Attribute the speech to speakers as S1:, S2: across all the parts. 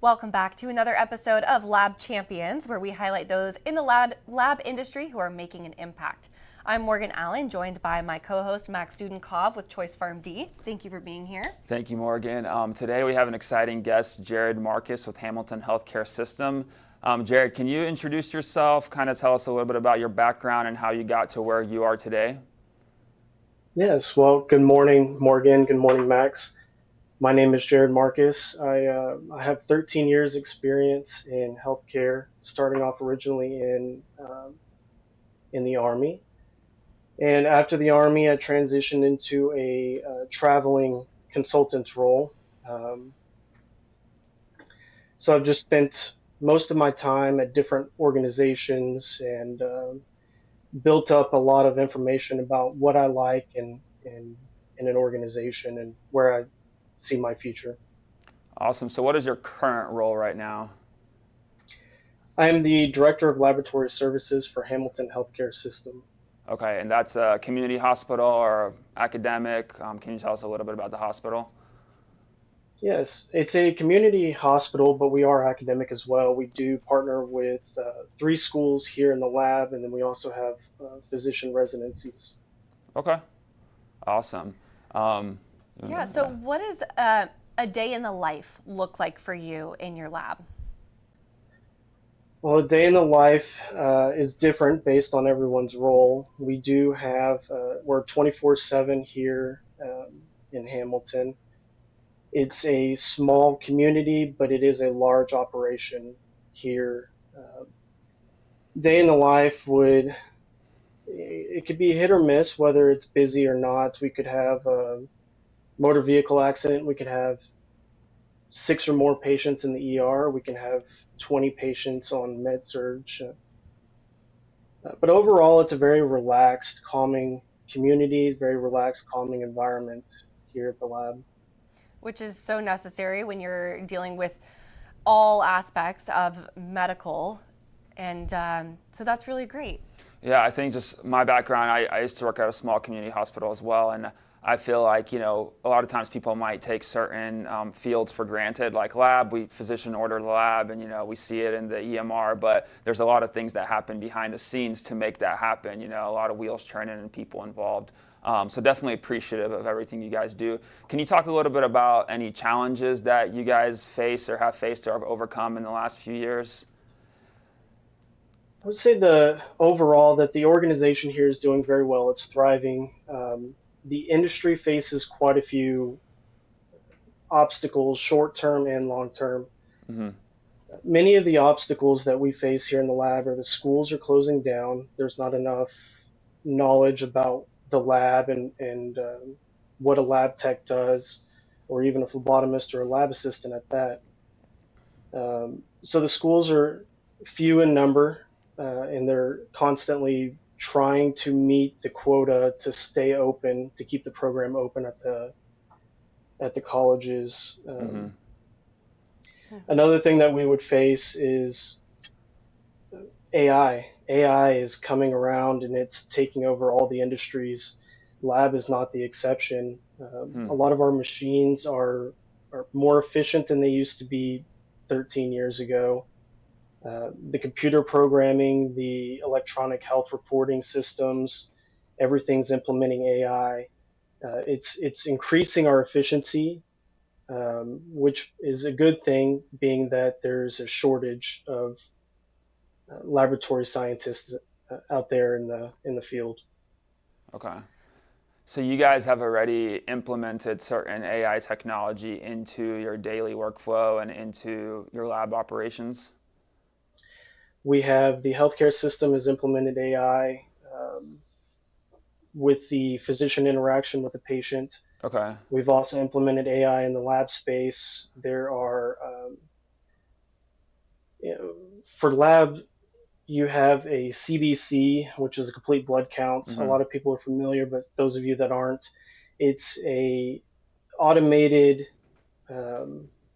S1: Welcome back to another episode of Lab Champions, where we highlight those in the lab industry who are making an impact. I'm Morgan Allen, joined by my co-host Max Dudenkov with Choice Farm D. Thank you for being here.
S2: Thank you, Morgan. Today we have an exciting guest, Jared Marcus with Hamilton Healthcare System. Jared, can you introduce yourself, kind of tell us a little bit about your background and how you got to where you are today?
S3: Yes, well, good morning, Morgan. Good morning, Max. My name is Jared Marcus. I have 13 years experience in healthcare, starting off originally in the Army. And after the Army, I transitioned into a traveling consultant role. Um, so I've just spent most of my time at different organizations and built up a lot of information about what I like in an organization and where I see my future.
S2: Awesome. So what is your current role right now?
S3: I am the Director of Laboratory Services for Hamilton Healthcare System.
S2: Okay, and that's a community hospital or academic. Can you tell us a little bit about the hospital?
S3: Yes, it's a community hospital, but we are academic as well. We do partner with three schools here in the lab, and then we also have physician residencies.
S2: Okay, awesome.
S1: So what does a day in the life look like for you in your lab?
S3: Well, a day in the life is different based on everyone's role. We do have, we're 24/7 here in Hamilton. It's a small community, but it is a large operation here. Day in the life it could be hit or miss, whether it's busy or not. We could have a motor vehicle accident. We could have 6 or more patients in the ER. We can have 20 patients on med surge. But overall, it's a very relaxed, calming community, very relaxed, calming environment here at the lab.
S1: Which is so necessary when you're dealing with all aspects of medical. And so that's really great.
S2: Yeah, I think just my background, I used to work at a small community hospital as well, and I feel like, a lot of times people might take certain fields for granted, like lab, we physician order the lab, and, we see it in the EMR, but there's a lot of things that happen behind the scenes to make that happen, a lot of wheels turning and people involved. So definitely appreciative of everything you guys do. Can you talk a little bit about any challenges that you guys face or have faced or have overcome in the last few years?
S3: I would say overall that the organization here is doing very well. It's thriving. The industry faces quite a few obstacles, short term and long term.
S2: Mm-hmm.
S3: Many of the obstacles that we face here in the lab are the schools are closing down. There's not enough knowledge about the lab and what a lab tech does, or even a phlebotomist or a lab assistant at that. So the schools are few in number, and they're constantly trying to meet the quota to stay open, to keep the program open at the colleges.
S2: Mm-hmm.
S3: Another thing that we would face is AI. AI is coming around and it's taking over all the industries. Lab is not the exception. A lot of our machines are more efficient than they used to be 13 years ago. The computer programming, the electronic health reporting systems, everything's implementing AI. It's increasing our efficiency, which is a good thing, being that there's a shortage of laboratory scientists out there in the field.
S2: Okay. So you guys have already implemented certain AI technology into your daily workflow and into your lab operations?
S3: We have the healthcare system has implemented AI with the physician interaction with the patient.
S2: Okay.
S3: We've also implemented AI in the lab space. There are, for lab, you have a CBC, which is a complete blood count.
S2: Mm-hmm.
S3: A lot of people are familiar, but those of you that aren't, it's a automated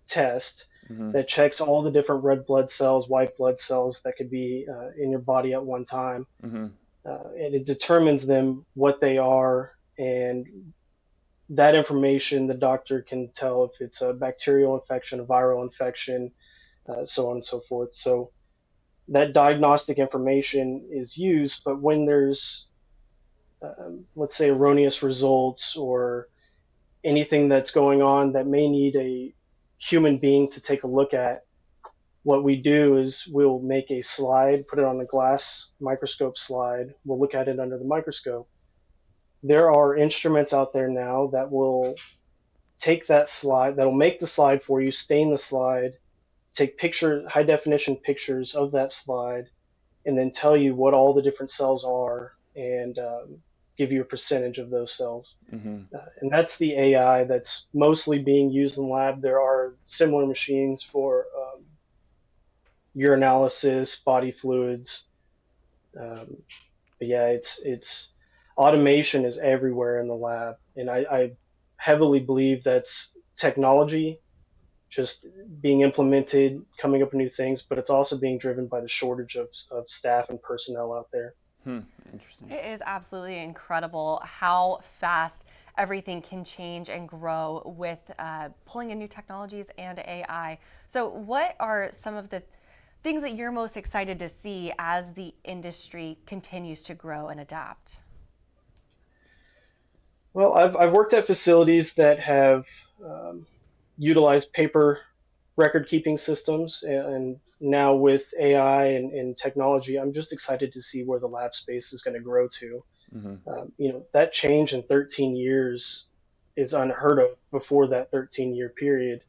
S3: test that checks all the different red blood cells, white blood cells that could be in your body at one time.
S2: Mm-hmm.
S3: And it determines them, what they are, and that information, the doctor can tell if it's a bacterial infection, a viral infection, so on and so forth. So that diagnostic information is used, but when there's, let's say, erroneous results or anything that's going on that may need a human being to take a look at, what we do is we'll make a slide, put it on a glass microscope slide. We'll look at it under the microscope. There are instruments out there now that will take that slide, that'll make the slide for you, stain the slide, take high definition pictures of that slide, and then tell you what all the different cells are and give you a percentage of those cells. And that's the AI that's mostly being used in the lab. There are similar machines for urinalysis, body fluids. But yeah, it's automation is everywhere in the lab, and I heavily believe that's technology just being implemented, coming up with new things, but it's also being driven by the shortage of staff and personnel out there.
S2: Interesting.
S1: It is absolutely incredible how fast everything can change and grow with pulling in new technologies and AI. So what are some of the things that you're most excited to see as the industry continues to grow and adapt?
S3: Well, I've worked at facilities that have utilized paper record keeping systems, and now with AI and technology, I'm just excited to see where the lab space is going to grow to. That change in 13 years is unheard of before that 13-year period.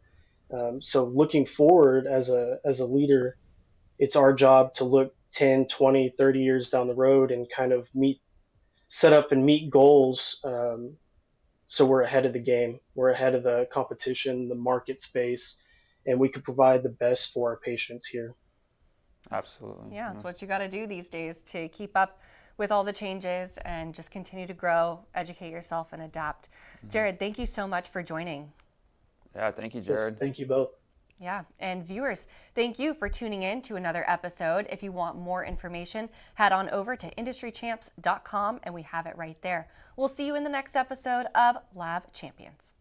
S3: So looking forward as a leader, it's our job to look 10, 20, 30 years down the road and kind of set up and meet goals. So we're ahead of the game. We're ahead of the competition, the market space, and we can provide the best for our patients here.
S2: Absolutely.
S1: Yeah, it's what you got to do these days to keep up with all the changes and just continue to grow, educate yourself, and adapt. Jared, thank you so much for joining.
S2: Yeah, thank you, Jared.
S3: Yes, thank you both.
S1: Yeah, and viewers, thank you for tuning in to another episode. If you want more information, head on over to industrychamps.com and we have it right there. We'll see you in the next episode of Lab Champions.